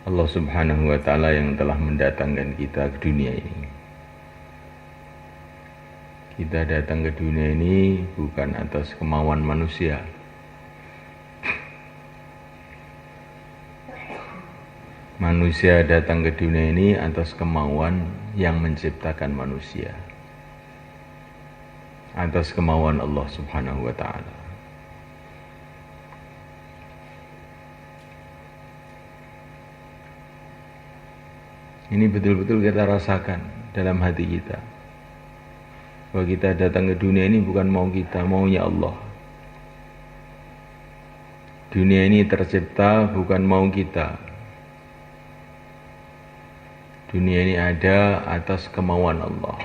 Allah Subhanahu wa Ta'ala yang telah mendatangkan kita ke dunia ini. Kita datang ke dunia ini bukan atas kemauan manusia. Manusia datang ke dunia ini atas kemauan yang menciptakan manusia, atas kemauan Allah Subhanahu wa Ta'ala. Ini betul-betul kita rasakan dalam hati kita, bahwa kita datang ke dunia ini bukan mau kita, maunya Allah. Dunia ini tercipta bukan mau kita. Dunia ini ada atas kemauan Allah.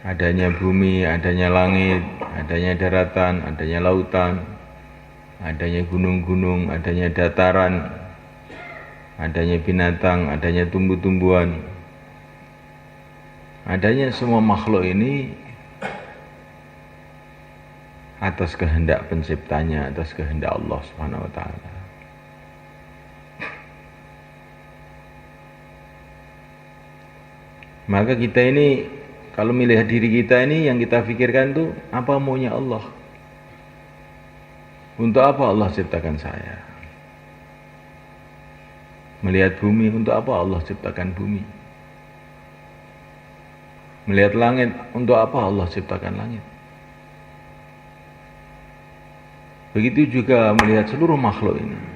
Adanya bumi, adanya langit, adanya daratan, adanya lautan, adanya gunung-gunung, adanya dataran, adanya binatang, adanya tumbuh-tumbuhan, adanya semua makhluk ini atas kehendak penciptanya, atas kehendak Allah Subhanahu wa Ta'ala. Maka kita ini kalau melihat diri kita ini, yang kita pikirkan tuh apa maunya Allah. Untuk apa Allah ciptakan saya? Melihat bumi, untuk apa Allah ciptakan bumi? Melihat langit, untuk apa Allah ciptakan langit? Begitu juga melihat seluruh makhluk ini.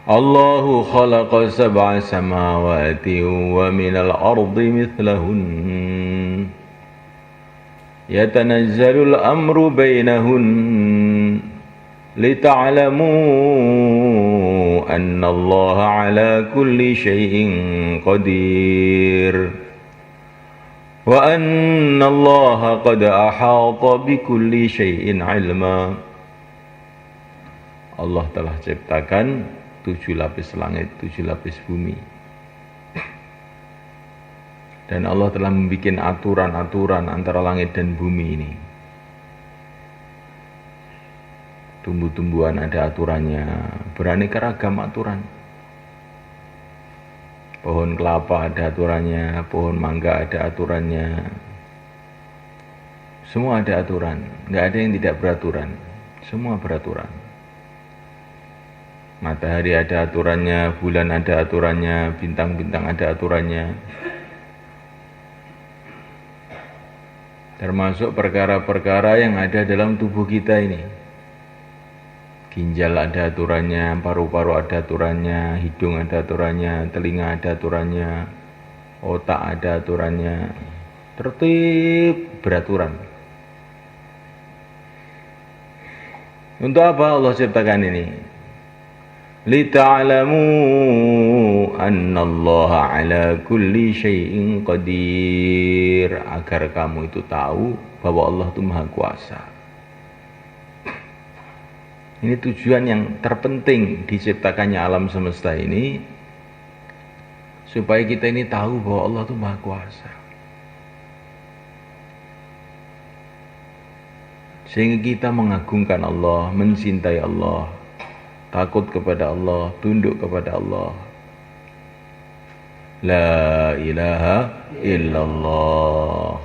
Allahu khalaqa sab'a samawati wa minal ardi mithlahun yatanazzalul amru bainahun lita'lamu anna Allah ala kulli syai'in qadir wa anna Allah qad ahata bi kulli syai'in ilma. Allah telah ciptakan 7 lapis langit, 7 lapis bumi. Dan Allah telah membuat aturan-aturan antara langit dan bumi ini. Tumbuh-tumbuhan ada aturannya, beraneka ragam aturan. Pohon kelapa ada aturannya, pohon mangga ada aturannya. Semua ada aturan, nggak ada yang tidak beraturan. Semua beraturan. Matahari ada aturannya, bulan ada aturannya, bintang-bintang ada aturannya. Termasuk perkara-perkara yang ada dalam tubuh kita ini. Ginjal ada aturannya, paru-paru ada aturannya, hidung ada aturannya, telinga ada aturannya, otak ada aturannya. Tertib, beraturan. Untuk apa Allah ciptakan ini? Lita'lamu annallaha ala kulli syai'in qadir, agar kamu itu tahu bahwa Allah itu Maha Kuasa. Ini tujuan yang terpenting diciptakannya alam semesta ini, supaya kita ini tahu bahwa Allah itu Maha Kuasa. Sehingga kita mengagungkan Allah, mencintai Allah, takut kepada Allah, tunduk kepada Allah. La ilaha illallah.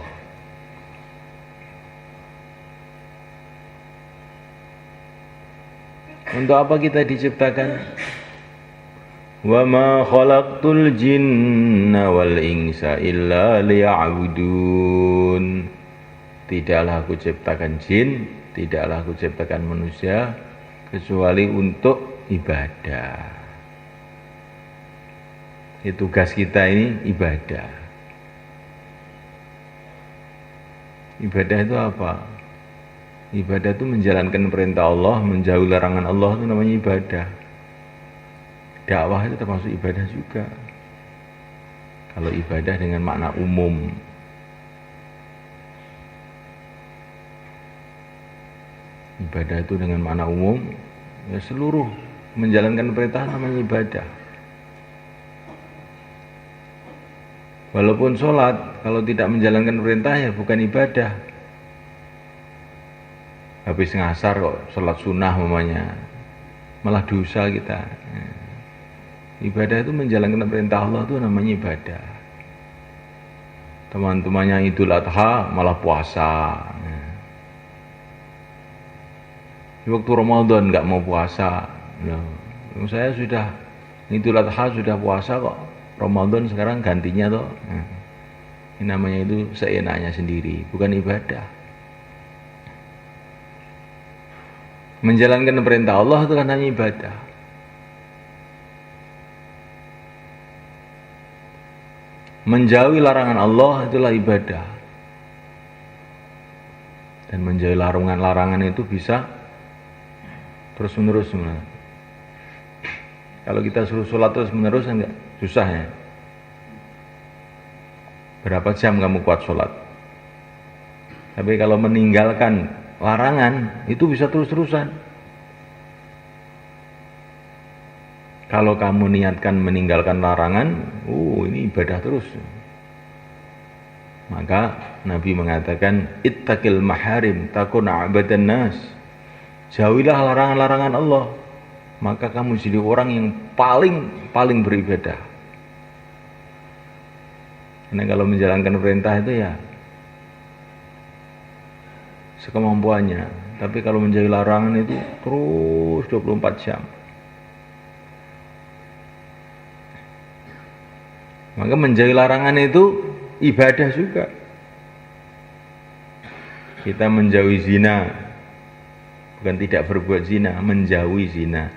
Untuk apa kita diciptakan? Wa ma khalaqtul jinna wal insa illa liya'budun. Tidaklah aku ciptakan jin, tidaklah aku ciptakan manusia kecuali untuk ibadah. Tugas kita ini ibadah. Ibadah itu apa? Ibadah itu menjalankan perintah Allah, menjauhi larangan Allah, itu namanya ibadah. Dakwah itu termasuk ibadah juga. Kalau ibadah dengan makna umum, ibadah itu dengan makna umum, ya seluruh menjalankan perintah namanya ibadah. Walaupun sholat, kalau tidak menjalankan perintah ya bukan ibadah. habis ngasar kok sholat sunnah mamanya, malah dosa kita. Ibadah itu menjalankan perintah Allah itu namanya ibadah. Teman-temannya Idul Adha malah puasa. Di waktu Ramadan nggak mau puasa. Saya sudah Idul Adha sudah puasa kok. Ramadan sekarang gantinya toh. Ini namanya itu seenaknya sendiri, bukan ibadah. Menjalankan perintah Allah itu kan hanya ibadah. Menjauhi larangan Allah itulah ibadah. Dan menjauhi larangan itu bisa terus menerus. Kalau kita suruh sholat terus menerus enggak susah ya. Berapa jam kamu kuat sholat? Tapi kalau meninggalkan larangan itu bisa terus-terusan. Kalau kamu niatkan meninggalkan larangan, ini ibadah terus. Maka Nabi mengatakan, ittaqil maharim takun abadan nas. Jauhilah larangan-larangan Allah, maka kamu jadi orang yang paling beribadah. Karena kalau menjalankan perintah itu ya sekemampuannya. Tapi kalau menjauhi larangan itu terus 24 jam. Maka menjauhi larangan itu ibadah juga. Kita menjauhi zina, bukan tidak berbuat zina, menjauhi zina.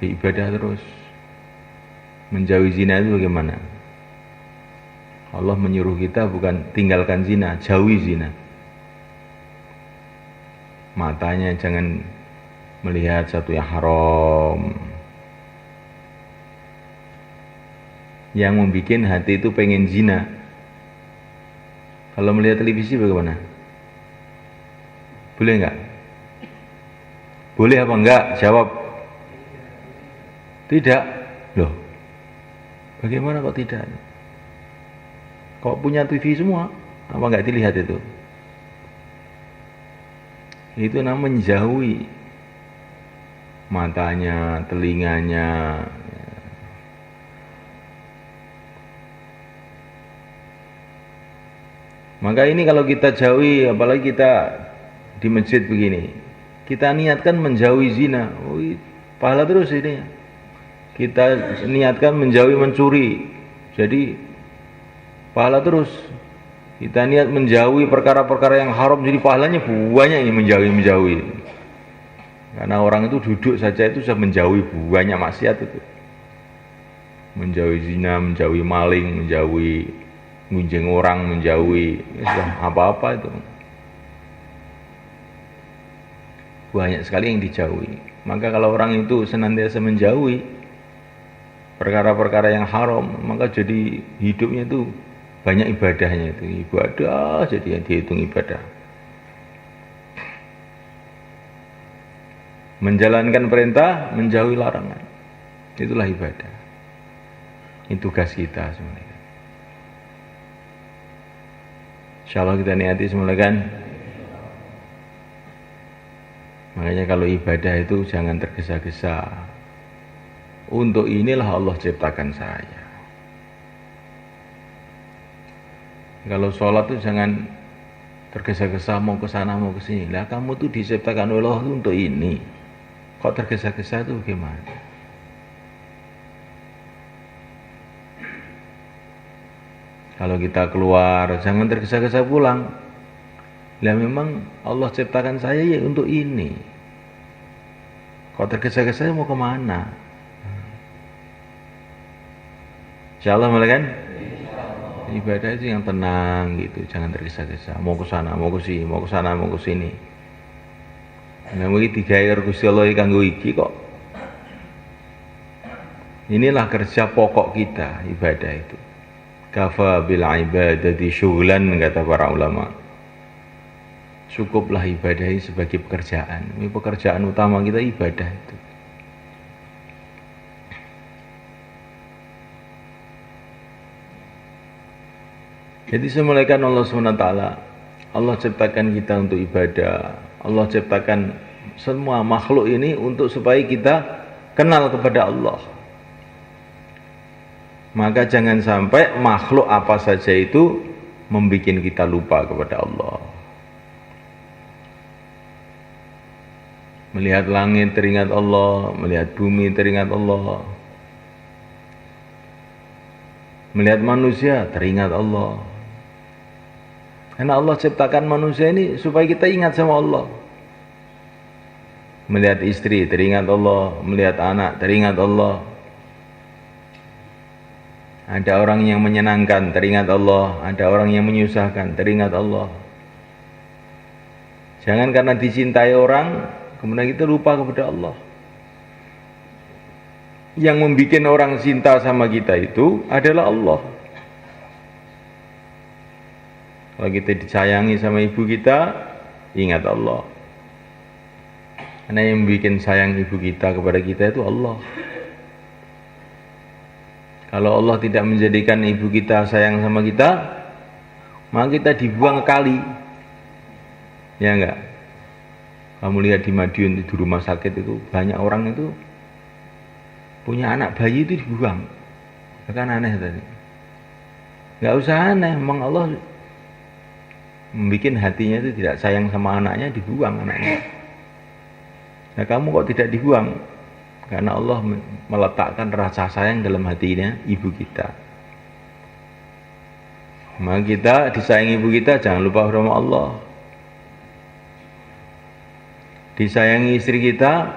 Ibadah terus. Menjauhi zina itu bagaimana? Allah menyuruh kita bukan tinggalkan zina, jauhi zina. Matanya jangan melihat satu yang haram. Yang membuat hati itu pengen zina. Kalau melihat televisi bagaimana? Boleh enggak? Boleh apa enggak? Jawab. Tidak. Loh. Bagaimana kok tidak? Kok punya TV semua? Apa enggak dilihat itu? Itu namanya menjauhi. Matanya, telinganya. Maka ini kalau kita jauhi, apalagi kita di masjid begini, kita niatkan menjauhi zina, pahala terus ini. Kita niatkan menjauhi mencuri, jadi pahala terus. Kita niat menjauhi perkara-perkara yang haram, jadi pahalanya banyak ini menjauhi. Karena orang itu duduk saja itu sudah menjauhi banyak maksiat itu. Menjauhi zina, menjauhi maling, menjauhi ngunjing orang, menjauhi apa-apa itu banyak sekali yang dijauhi. Maka kalau orang itu senantiasa menjauhi perkara-perkara yang haram, maka jadi hidupnya itu banyak ibadahnya, itu ibadah jadi yang dihitung ibadah. Menjalankan perintah, menjauhi larangan, itulah ibadah. Ini tugas kita sebenarnya. Insyaallah kita niati semula kan. Makanya kalau ibadah itu jangan tergesa-gesa. Untuk inilah Allah ciptakan saya. Kalau sholat itu jangan tergesa-gesa mau ke sana mau ke sini. Lah kamu tuh diciptakan oleh Allah untuk ini. Kok tergesa-gesa itu gimana? Kalau kita keluar, jangan tergesa-gesa pulang. Lah memang Allah ciptakan saya ya untuk ini. Kok tergesa-gesa mau kemana? Insyaallah malah kan? Ibadah itu yang tenang gitu, jangan tergesa-gesa. Mau ke sana, mau ke sini, mau ke sana, mau ke sini. Nah, iki digawe Gusti Allah kanggo iki kok. Inilah kerja pokok kita, ibadah itu. Kafa bil ibadati syughlan, kata para ulama. Cukuplah ibadah ini sebagai pekerjaan. Ini pekerjaan utama kita ibadah itu. Jadi semulaikan Allah SWT, Allah ciptakan kita untuk ibadah. Allah ciptakan semua makhluk ini untuk supaya kita kenal kepada Allah. Maka jangan sampai makhluk apa saja itu membuat kita lupa kepada Allah. Melihat langit teringat Allah, melihat bumi teringat Allah, melihat manusia teringat Allah. Karena Allah ciptakan manusia ini supaya kita ingat sama Allah. Melihat istri teringat Allah, melihat anak teringat Allah. Ada orang yang menyenangkan teringat Allah, ada orang yang menyusahkan teringat Allah. Jangan karena dicintai orang kemudian kita lupa kepada Allah. Yang membuat orang cinta sama kita itu adalah Allah. Kalau kita disayangi sama ibu kita, ingat Allah. Karena yang bikin sayang ibu kita kepada kita itu Allah. Kalau Allah tidak menjadikan ibu kita sayang sama kita, maka kita dibuang ke kali. Ya enggak? Kamu lihat di Madiun, di rumah sakit itu banyak orang itu punya anak bayi itu dibuang. Ya kan aneh tadi. Enggak usah aneh, memang Allah membuat hatinya itu tidak sayang sama anaknya, dibuang anaknya. Nah kamu kok tidak dibuang? Karena Allah meletakkan rasa sayang dalam hatinya ibu kita. Maka kita disayangi ibu kita, jangan lupa sama Allah. Disayangi istri kita,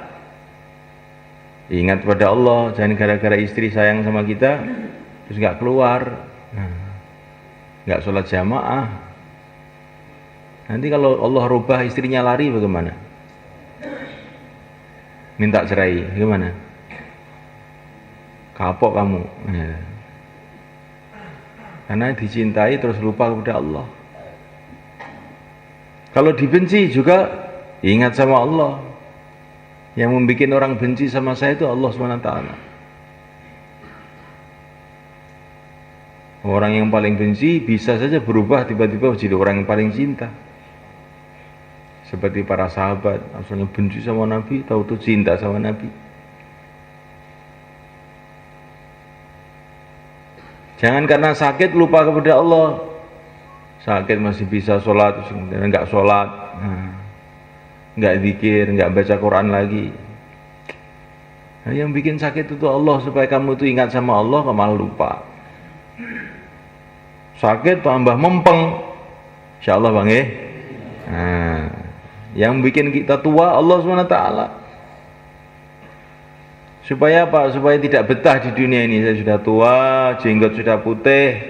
ingat pada Allah. Jangan gara-gara istri sayang sama kita terus gak keluar, gak sholat jamaah. Nanti kalau Allah rubah istrinya lari bagaimana? Minta cerai, gimana? Kapok kamu. Ya. Karena dicintai terus lupa kepada Allah. Kalau dibenci juga ingat sama Allah. Yang membuat orang benci sama saya itu Allah SWT. Orang yang paling benci bisa saja berubah tiba-tiba jadi orang yang paling cinta. Seperti para sahabat, asalnya benci sama Nabi, tahu-tahu cinta sama Nabi. Jangan karena sakit lupa kepada Allah. Sakit masih bisa sholat, kemudian enggak sholat, enggak zikir, enggak baca Quran lagi. Nah, yang bikin sakit itu Allah, supaya kamu itu ingat sama Allah, kamu malah lupa. Sakit tambah mempeng, insya Allah bang ya. Nah, yang bikin kita tua Allah SWT. Supaya apa? Supaya tidak betah di dunia ini. Saya sudah tua, jenggot sudah putih,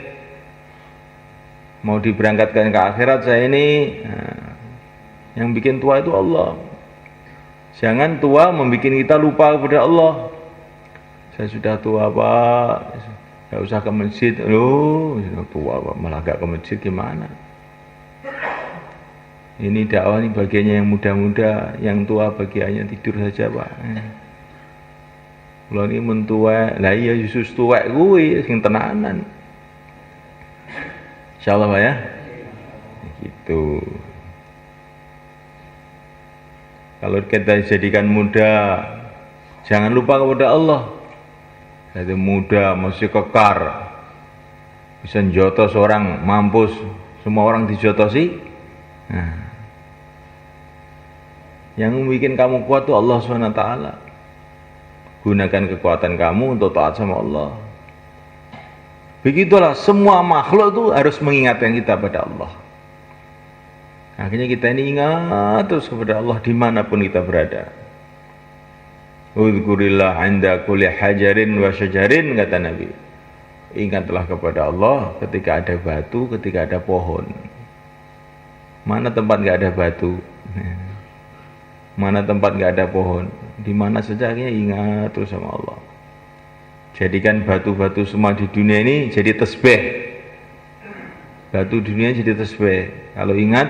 mau diberangkatkan ke akhirat saya ini. Nah, yang bikin tua itu Allah. Jangan tua membuat kita lupa kepada Allah. Saya sudah tua Pak, gak usah ke masjid. Loh, sudah tua Pak, malah gak ke masjid gimana? Ini dakwah ini bagiannya yang muda-muda, yang tua bagiannya tidur saja Pak. Kalau ini mentua, lah iya Yesus tua gue, sing tenanan. Insyaallah Pak ya. Gitu. Kalau kita jadikan muda, jangan lupa kepada Allah. Jadi muda masih kekar, bisa jotos orang, mampus, semua orang dijotosi. Nah, yang membuat kamu kuat itu Allah SWT. Gunakan kekuatan kamu untuk taat sama Allah. Begitulah semua makhluk itu harus mengingatkan kita pada Allah. Akhirnya kita ini ingat terus kepada Allah dimanapun kita berada. Udzukurillah 'inda kulli hajarin wa syajarin, kata Nabi. Ingatlah kepada Allah ketika ada batu, ketika ada pohon. Mana tempat gak ada batu? Mana tempat gak ada pohon? Di mana saja akhirnya ingat terus sama Allah. Jadikan batu-batu semua di dunia ini jadi tasbih. Batu dunia jadi tasbih. Kalau ingat,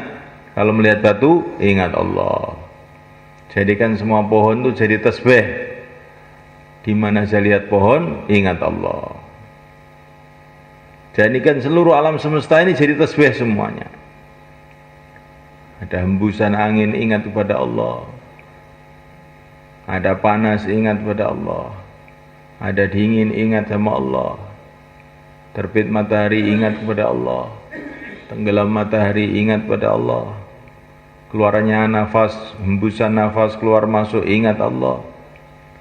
kalau melihat batu, ingat Allah. Jadikan semua pohon itu jadi tasbih. Di mana saya lihat pohon, ingat Allah. Jadikan seluruh alam semesta ini jadi tasbih semuanya. Ada hembusan angin, ingat kepada Allah. Ada panas, ingat kepada Allah. Ada dingin, ingat sama Allah. Terbit matahari, ingat kepada Allah. Tenggelam matahari, ingat kepada Allah. Keluarnya nafas, hembusan nafas keluar masuk, ingat Allah.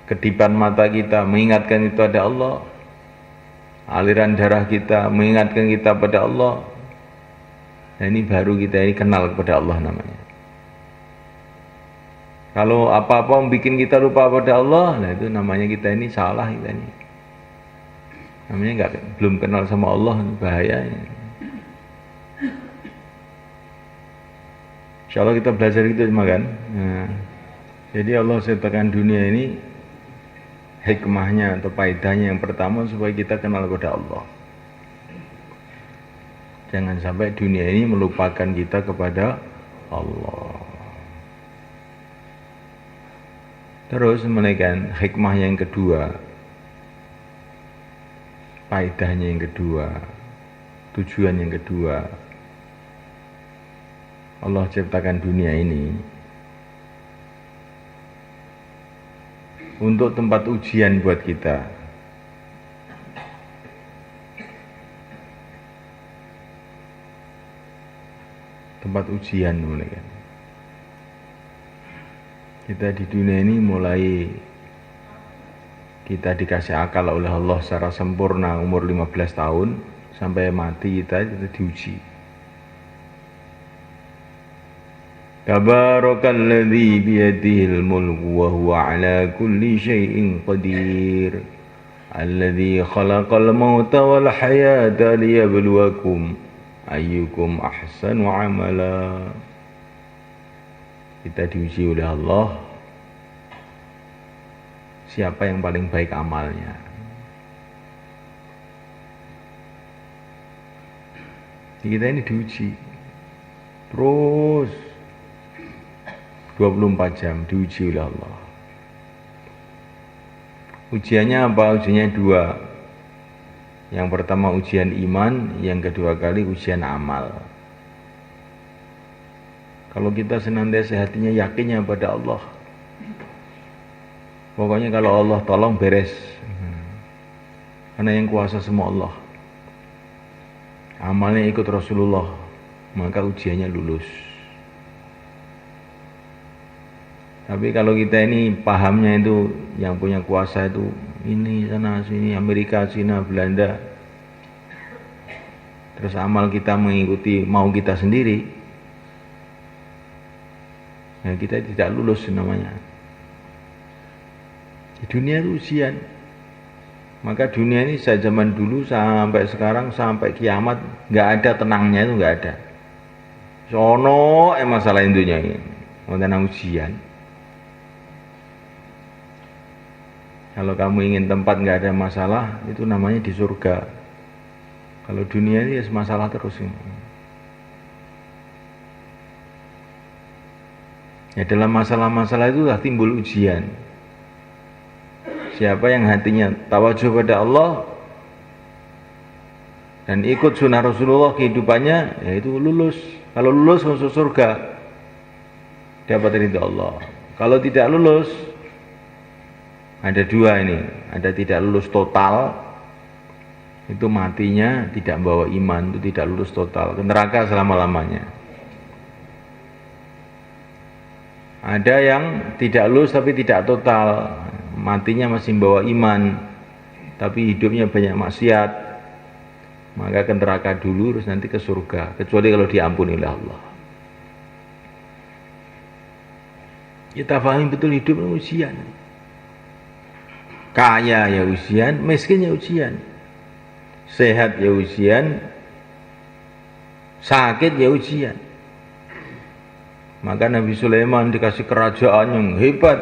Kedipan mata kita mengingatkan itu ada Allah. Aliran darah kita mengingatkan kita pada Allah. Nah, ini baru kita ini kenal kepada Allah namanya. Kalau apa-apa membuat kita lupa pada Allah, nah itu namanya kita ini salah kita ini. Namanya belum kenal sama Allah, bahaya. Insya Allah kita belajar itu semua kan. Nah, jadi Allah ciptakan dunia ini hikmahnya atau faedahnya yang pertama supaya kita kenal kepada Allah. Jangan sampai dunia ini melupakan kita kepada Allah. Terus menaikkan hikmah yang kedua, faedahnya yang kedua, tujuan yang kedua. Allah ciptakan dunia ini untuk tempat ujian buat kita. Tempat ujian mulai kan. Kita di dunia ini mulai kita dikasih akal oleh Allah secara sempurna umur 15 tahun sampai mati kita diuji. Tabarakalladzi biyadihil mulku wa huwa ala kulli syai'in qadir. Alladzi khalaqal mauta wal hayata liyabluwakum ayyukum ahsanu amala. Kita diuji oleh Allah siapa yang paling baik amalnya. Kita ini diuji terus 24 jam diuji oleh Allah. Ujiannya apa? Ujiannya dua. Yang pertama ujian iman, yang kedua kali ujian amal. Kalau kita senantiasa hatinya yakinnya pada Allah, pokoknya kalau Allah tolong beres, karena yang kuasa semua Allah. Amalnya ikut Rasulullah, maka ujiannya lulus. Tapi kalau kita ini pahamnya itu yang punya kuasa itu ini sana sini, Amerika, Cina, Belanda, terus amal kita mengikuti mau kita sendiri, ya kita tidak lulus namanya. Di dunia itu ujian. Maka dunia ini sejak zaman dulu sampai sekarang sampai kiamat nggak ada tenangnya, itu nggak ada. Sono masalah intinya ini, mau tenang ujian. Kalau kamu ingin tempat nggak ada masalah, itu namanya di surga. Kalau dunia ini masalah terus. Ya dalam masalah-masalah itu sudah timbul ujian. Siapa yang hatinya tawajuh pada Allah dan ikut sunnah Rasulullah kehidupannya, yaitu lulus. Kalau lulus masuk surga, dapat ridha Allah. Kalau tidak lulus, ada dua ini, ada tidak lulus total, itu matinya tidak membawa iman, itu tidak lulus total, ke neraka selama-lamanya. Ada yang tidak lulus tapi tidak total, matinya masih membawa iman, tapi hidupnya banyak maksiat, maka ke neraka dulu, terus nanti ke surga, kecuali kalau diampuni oleh Allah. Kita pahami betul hidup ujian. Kaya ya ujian, miskin ya ujian. Sehat ya ujian, sakit ya ujian. Maka Nabi Sulaiman dikasih kerajaan yang hebat.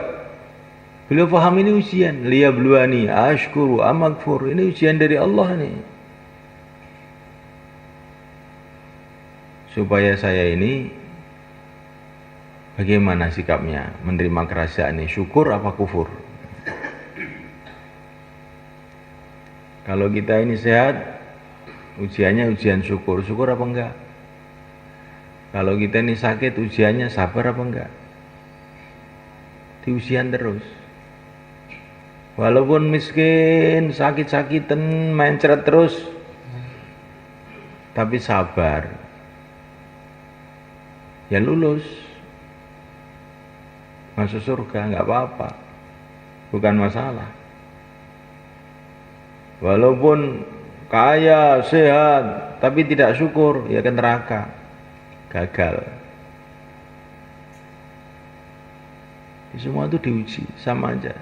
Beliau paham ini ujian. Liyabluwani ashkuru amakfur. Ini ujian dari Allah nih. Supaya saya ini bagaimana sikapnya menerima kerajaan ini, syukur apa kufur? Kalau kita ini sehat, ujiannya ujian syukur. Syukur apa enggak? Kalau kita ini sakit, ujiannya sabar apa enggak? Diujian terus. Walaupun miskin, sakit-sakitan, mencret terus, tapi sabar. Ya lulus. Masuk surga, enggak apa-apa. Bukan masalah. Walaupun kaya, sehat, tapi tidak syukur, ya ke neraka. Gagal. Semua itu diuji, sama aja.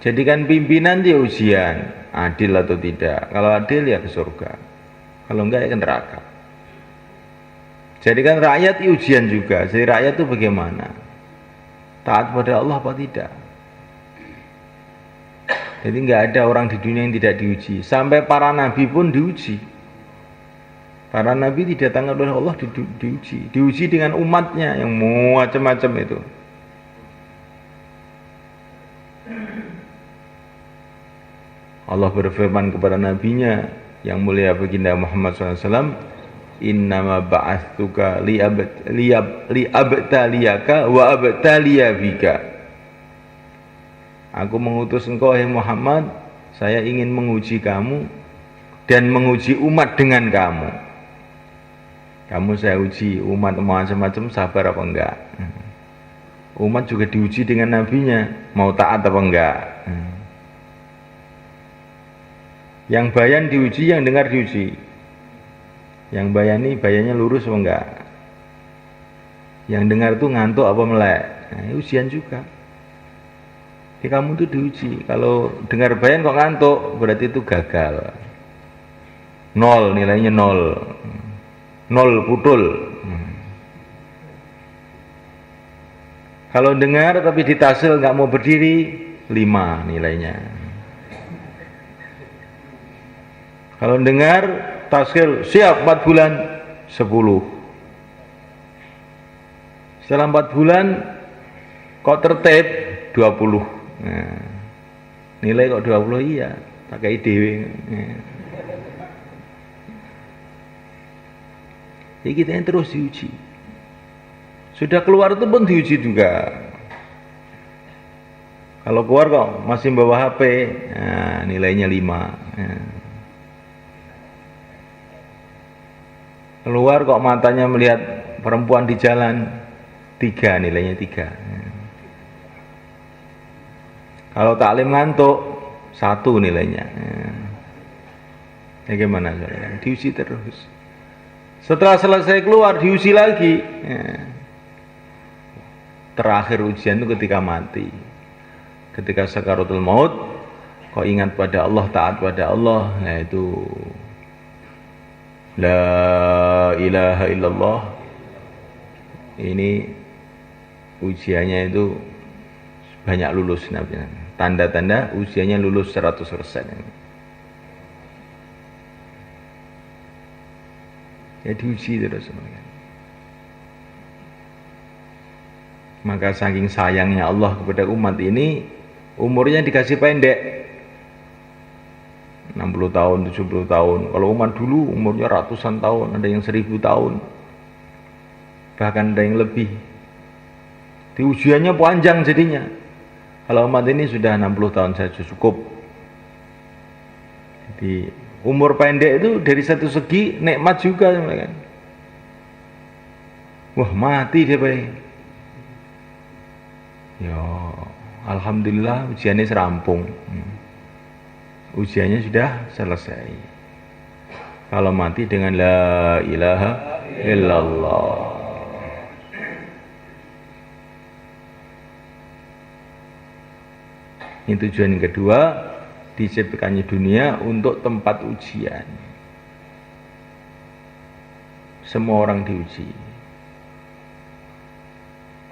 Jadikan pimpinan dia ujian, adil atau tidak. Kalau adil ya ke surga, kalau enggak ya ke neraka. Jadikan rakyat ujian juga. Jadi rakyat itu bagaimana? Taat pada Allah apa tidak? Jadi enggak ada orang di dunia yang tidak diuji. Sampai para nabi pun diuji. Para nabi didatangkan oleh Allah diuji. Diuji dengan umatnya yang macam-macam itu. Allah berfirman kepada nabinya yang mulia baginda Muhammad SAW, innama ba'atsuka liabtaliyaka wa abtaliya bika. Aku mengutus engkau, hai Muhammad, saya ingin menguji kamu dan menguji umat dengan kamu. Kamu saya uji, umat macam-macam sabar apa enggak. Umat juga diuji dengan nabinya, mau taat apa enggak. Yang bayan diuji, yang dengar diuji. Yang bayannya lurus apa enggak. Yang dengar itu ngantuk apa melek. Nah, ujian juga. Jadi kamu tuh diuji. Kalau dengar bayan kok ngantuk, berarti itu gagal. 0, nilainya 0. 0 putul. Kalau dengar tapi ditasil nggak mau berdiri, 5 nilainya. Kalau dengar taskil siap 4 bulan, 10. Setelah 4 bulan kok tertib 20. Nah, nilai kok 20, iya, pakai dewe. Jadi kita yang terus diuji. Sudah keluar itu pun diuji juga. Kalau keluar kok masih bawa HP, nah, nilainya 5. Nah. Keluar kok matanya melihat perempuan di jalan, 3, nilainya 3. Kalau taklim ngantuk, 1 nilainya. Ya gimana saudara? Diuji terus. Setelah selesai keluar diuji lagi. Terakhir ujian itu ketika mati. Ketika sakaratul maut, kok ingat pada Allah, taat pada Allah, nah itu la ilaha illallah. Ini ujiannya itu banyak lulus, tanda-tanda ujiannya lulus 100%. Ya diuji terus. Maka saking sayangnya Allah kepada umat ini, umurnya dikasih pendek, 60 tahun, 70 tahun. Kalau umat dulu umurnya ratusan tahun, ada yang 1000 tahun, bahkan ada yang lebih. Di ujiannya panjang jadinya. Kalau umat ini sudah 60 tahun saja cukup. Jadi umur pendek itu dari satu segi nikmat juga, kan? Wah, mati dia baik. Ya, alhamdulillah ujiannya serampung. Ujiannya sudah selesai. Kalau mati dengan la ilaha illallah. Ini tujuan yang kedua, diciptakannya dunia untuk tempat ujian. Semua orang diuji.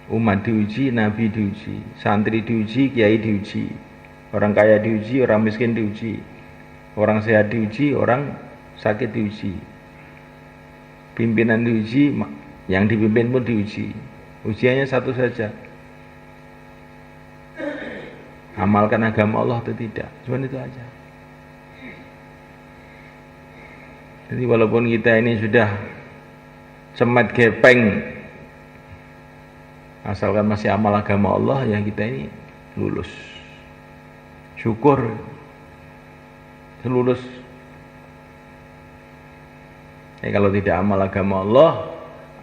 Umat diuji, nabi diuji, santri diuji, kiai diuji, orang kaya diuji, orang miskin diuji, orang sehat diuji, orang sakit diuji, pimpinan diuji, yang dipimpin pun diuji. Ujiannya satu saja, amalkan agama Allah atau tidak, cuma itu aja. Jadi walaupun kita ini sudah cemet gepeng, asalkan masih amal agama Allah, ya kita ini lulus. Syukur lulus. Kalau tidak amal agama Allah,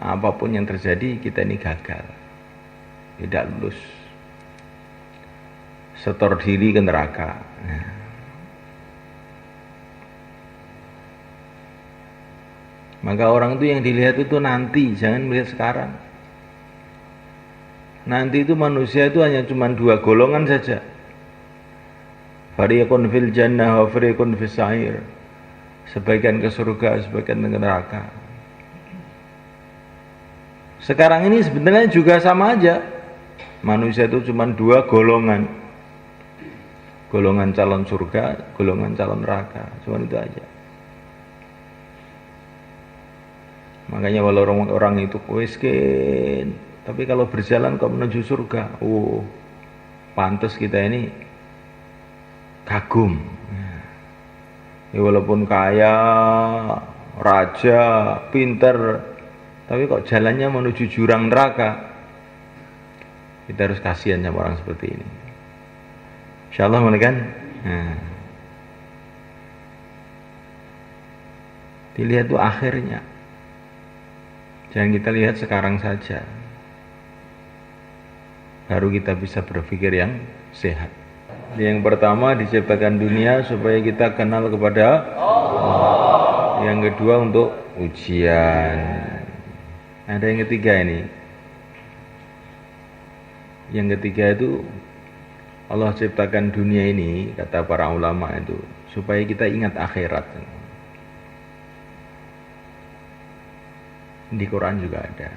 apapun yang terjadi kita ini gagal, tidak lulus, setor diri ke neraka. Maka orang itu yang dilihat itu nanti, jangan melihat sekarang. Nanti itu manusia itu hanya cuma dua golongan saja. Fariqun fil jannah wa fariqun fis sa'ir. Sebagian ke surga, sebagian ke neraka. Sekarang ini sebenarnya juga sama aja. Manusia itu cuma dua golongan. Golongan calon surga, golongan calon neraka. Cuma itu aja. Makanya walau orang itu miskin, tapi kalau berjalan kok menuju surga, pantas kita ini kagum. Ya, walaupun kaya, raja, pinter, tapi kok jalannya menuju jurang neraka, kita harus kasihan sama orang seperti ini. Insyaallah kan? Dilihat tuh akhirnya. Jangan kita lihat sekarang saja, baru kita bisa berpikir yang sehat. Yang pertama, diciptakan dunia supaya kita kenal kepada Allah. Yang kedua, untuk ujian. Ada yang ketiga ini. Yang ketiga itu, Allah ciptakan dunia ini, kata para ulama itu, supaya kita ingat akhirat. Di Quran juga ada.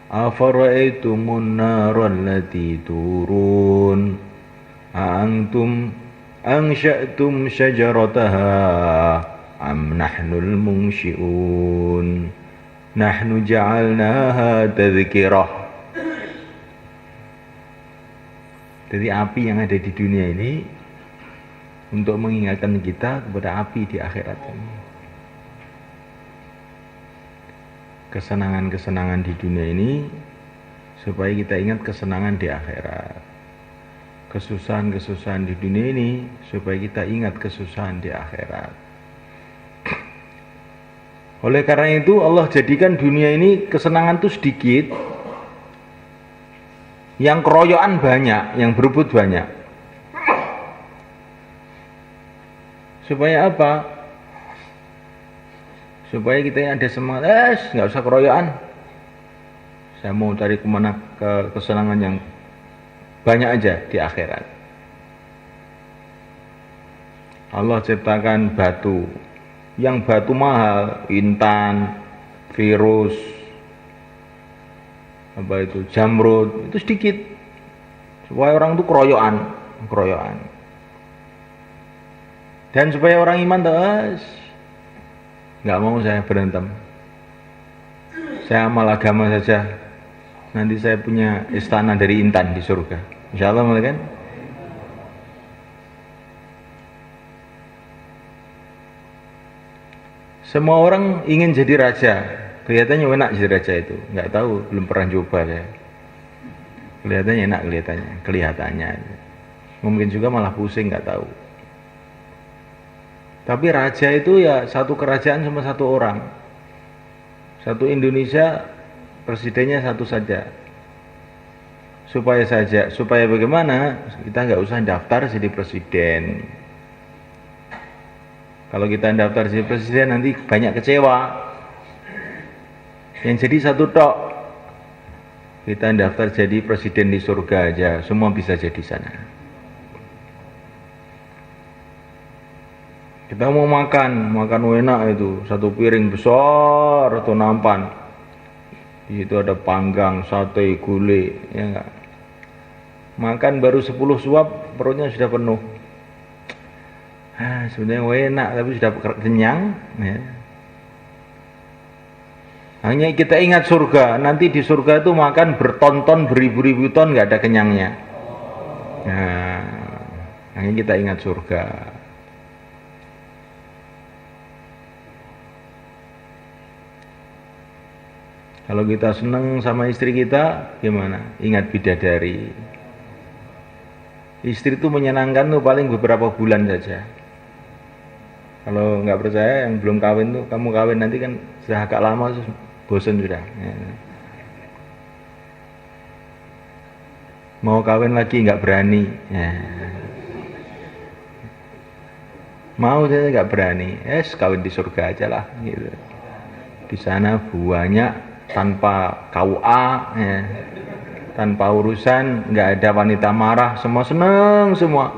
Afara'aitumun naral lati turun antum ansha'tum syajarataha am nahnul munsyi'un nahnu ja'alnaha tadhkirah. Jadi api yang ada di dunia ini untuk mengingatkan kita kepada api di akhirat ini. Kesenangan-kesenangan di dunia ini supaya kita ingat kesenangan di akhirat. Kesusahan-kesusahan di dunia ini supaya kita ingat kesusahan di akhirat. Oleh karena itu Allah jadikan dunia ini kesenangan itu sedikit, yang keroyokan banyak, yang berebut banyak. Supaya apa? Supaya kita ada semangat, nggak usah keroyokan. Saya mau cari kemana ke kesenangan yang banyak aja di akhirat. Allah ciptakan batu, yang batu mahal, intan, virus, apa itu, jamrud, itu sedikit. Supaya orang itu keroyokan. Dan supaya orang iman terus, nggak mau saya berantem, saya amal agama saja, nanti saya punya istana dari intan di surga, insyaallah, kan? Semua orang ingin jadi raja, kelihatannya enak jadi raja itu, nggak tahu, belum pernah coba saya. Kelihatannya enak, kelihatannya, mungkin juga malah pusing, nggak tahu. Tapi raja itu ya satu kerajaan cuma satu orang. Satu Indonesia presidennya satu saja. Supaya bagaimana? Kita nggak usah daftar jadi presiden. Kalau kita daftar jadi presiden nanti banyak kecewa. Yang jadi satu tok. Kita daftar jadi presiden di surga aja, semua bisa jadi sana. Kita mau makan enak itu, satu piring besar atau nampan. Di situ ada panggang, sate, gulai, ya enggak. Makan baru 10 suap, perutnya sudah penuh. Sebenarnya enak, tapi sudah kenyang. Ya. Hanya kita ingat surga, nanti di surga itu makan bertonton, beribu-ribu ton, nggak ada kenyangnya. Nah, hanya kita ingat surga. Kalau kita senang sama istri kita, gimana? Ingat bidadari. Istri itu menyenangkan tuh paling beberapa bulan saja. Kalau nggak percaya, yang belum kawin tuh, kamu kawin nanti kan sudah agak lama, bosan sudah. Ya. Mau kawin lagi nggak berani. Ya. Mau saya nggak berani. Kawin di surga aja lah. Gitu. Di sana banyak tanpa KUA, ya. Tanpa urusan, nggak ada wanita marah, semua seneng semua.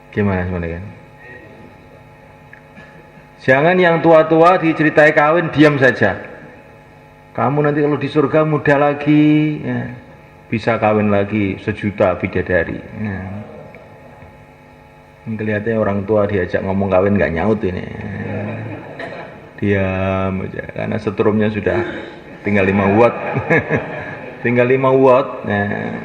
Gimana sebenarnya? Jangan yang tua-tua diceritai kawin diam saja. Kamu nanti kalau di surga muda lagi, ya, bisa kawin lagi 1 juta bidadari. Ya. Kelihatannya orang tua diajak ngomong kawin nggak nyaut ini. Ya. Diam aja karena setrumnya sudah tinggal 5 watt. Tinggal 5 watt. Nah.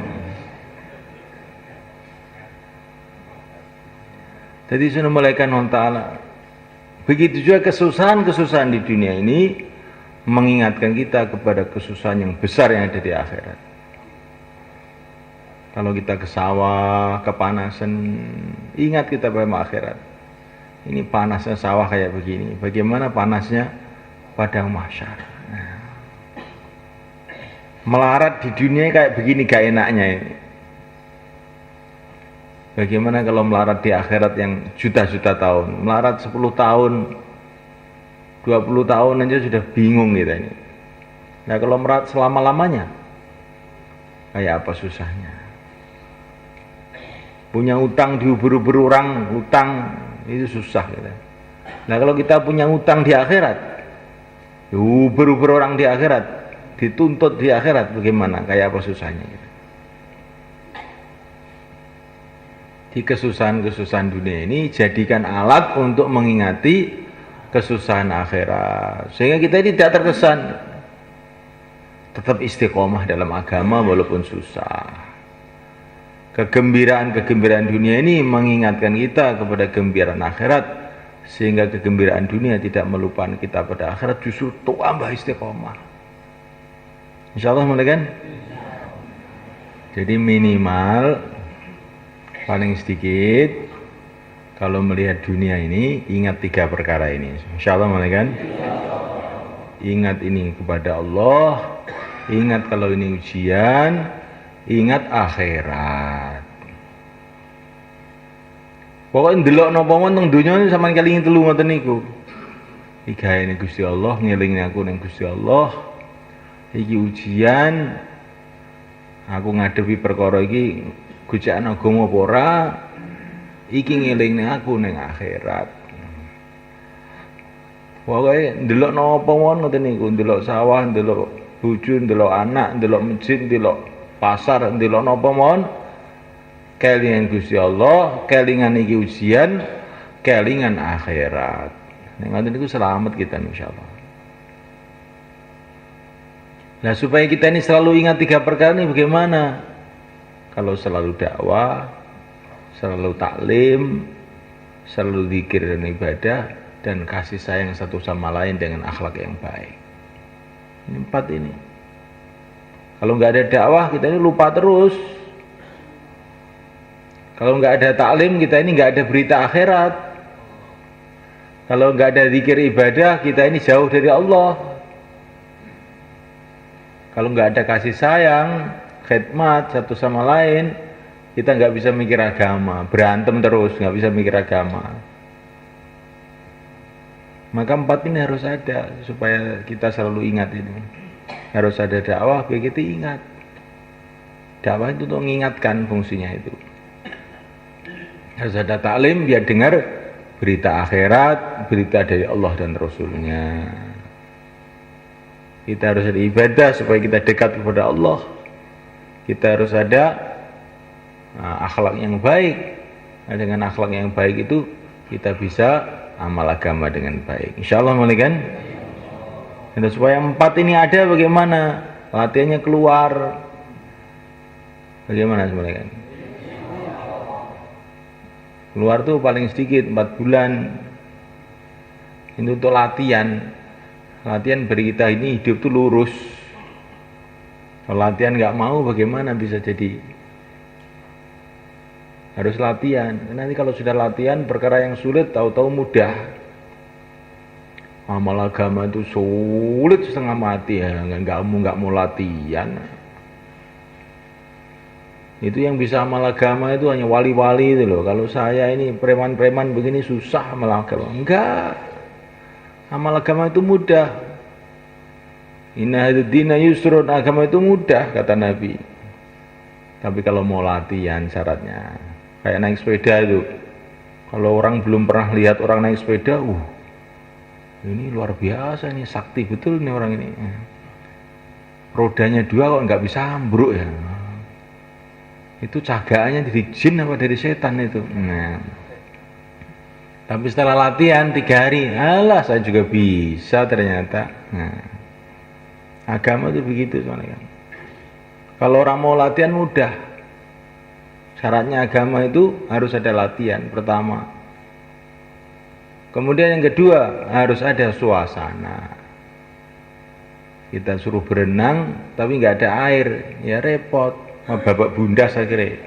Jadi sunnah malaikat Allah Ta'ala. Begitu juga kesusahan-kesusahan di dunia ini mengingatkan kita kepada kesusahan yang besar yang ada di akhirat. Kalau kita ke sawah, kepanasan, ingat kita pada akhirat. Ini panasnya sawah kayak begini. Bagaimana panasnya padang mahsyar. Nah. Melarat di dunia kayak begini gak enaknya ini. Bagaimana kalau melarat di akhirat yang juta-juta tahun. Melarat 10 tahun, 20 tahun aja sudah bingung kita ini. Nah kalau melarat selama-lamanya, kayak apa susahnya. Punya utang diuber-uber orang, utang itu susah gitu. Nah kalau kita punya utang di akhirat, diuber-uber orang di akhirat, dituntut di akhirat, bagaimana? Kayak apa susahnya gitu. Di kesusahan-kesusahan dunia ini jadikan alat untuk mengingati kesusahan akhirat, sehingga kita tidak terkesan, tetap istiqomah dalam agama walaupun susah. Kegembiraan-kegembiraan dunia ini mengingatkan kita kepada kegembiraan akhirat, sehingga kegembiraan dunia tidak melupakan kita pada akhirat, justru tambah istiqomah. Insyaallah mulai kan? Jadi minimal paling sedikit kalau melihat dunia ini ingat 3 perkara ini. Insyaallah mulai kan? Ingat ini kepada Allah, ingat kalau ini ujian, ingat akhirat. Pokoknya ndelok napa mon teng donya sampean kelingi 3 ngoten niku. Iki Gusti Allah ngelingi aku ning Gusti Allah. Iki ujian. Aku ngadepi perkara iki gojakan agama apa ora. Iki ngelingi aku ning akhirat. Pokoke ndelok napa mon ngoten niku, ndelok sawah, ndelok bojo, ndelok anak, ndelok masjid, ndelok pasar, ndelok napa mon, kelingan Gusti Allah, kelingan iki ujian, kelingan akhirat. Nek ngoten niku selamat kita insyaallah. Nah, supaya kita ini selalu ingat 3 perkara ini bagaimana? Kalau selalu dakwah, selalu taklim, selalu zikir dan ibadah, dan kasih sayang satu sama lain dengan akhlak yang baik. Ini 4 ini. Kalau nggak ada dakwah, kita ini lupa terus. Kalau nggak ada taklim, kita ini nggak ada berita akhirat. Kalau nggak ada zikir ibadah, kita ini jauh dari Allah. Kalau nggak ada kasih sayang, khidmat satu sama lain, kita nggak bisa mikir agama, berantem terus, nggak bisa mikir agama. Maka 4 ini harus ada supaya kita selalu ingat ini. Harus ada dakwah biar kita ingat. Dakwah itu untuk mengingatkan fungsinya itu. Harus ada taklim biar dengar berita akhirat, berita dari Allah dan Rasulnya. Kita harus ada ibadah supaya kita dekat kepada Allah. Kita harus ada akhlak yang baik. Nah, dengan akhlak yang baik itu kita bisa amal agama dengan baik. Insyaallah mulai kan? Dan supaya 4 ini ada bagaimana? Latihannya keluar. Bagaimana sebenarnya kan? Keluar tuh paling sedikit 4 bulan. Itu untuk latihan. Latihan beri kita ini hidup tuh lurus. Kalau latihan nggak mau, bagaimana bisa jadi? Harus latihan. Nanti kalau sudah latihan, perkara yang sulit tahu-tahu mudah. Amal agama itu sulit setengah mati ya, nggak mau latihan. Itu yang bisa amal agama itu hanya wali-wali itu loh. Kalau saya ini preman-preman begini susah amal agama. Enggak. Amal agama itu mudah. Inna hadzina yusrun, agama itu mudah kata Nabi. Tapi kalau mau latihan syaratnya kayak naik sepeda itu. Kalau orang belum pernah lihat orang naik sepeda, ini luar biasa nih, sakti betul nih orang ini. Rodanya 2 kok nggak bisa ambruk ya. Itu cagaannya dari jin apa dari setan itu. Nah, tapi setelah latihan 3 hari, alah saya juga bisa ternyata. Nah, agama itu begitu soalnya kan. Kalau orang mau latihan mudah. Syaratnya agama itu harus ada latihan pertama. Kemudian yang kedua harus ada suasana. Kita suruh berenang tapi nggak ada air, ya repot. Babak bundas akhirnya.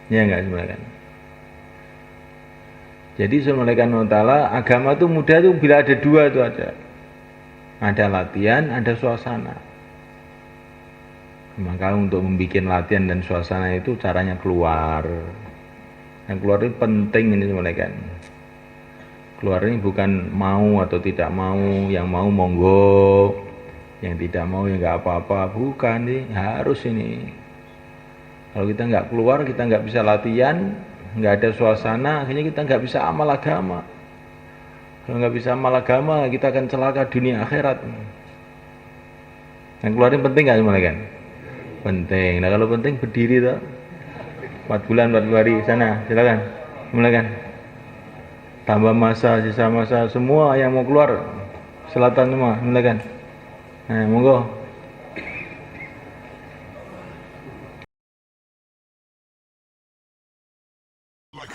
Ya enggak sebenarnya. Jadi subhanahu wa ta'ala agama itu mudah tuh bila ada 2 itu aja. Ada latihan, ada suasana. Maka untuk membuat latihan dan suasana itu caranya keluar. Yang keluar ini penting ini sebenarnya kan. Keluar ini bukan mau atau tidak mau, yang mau monggo, yang tidak mau ya nggak apa-apa, bukan nih, harus ini. Kalau kita nggak keluar, kita nggak bisa latihan, nggak ada suasana, akhirnya kita nggak bisa amal agama. Kalau nggak bisa amal agama, kita akan celaka dunia akhirat. Yang keluarin penting nggak sebenarnya kan? Penting. Nah kalau penting berdiri tuh 4 bulan 40 hari sana, silakan mulaikan. Tambah masa, sisa masa, semua yang mau keluar selatan semua, mulaikan. Nah, monggo. Like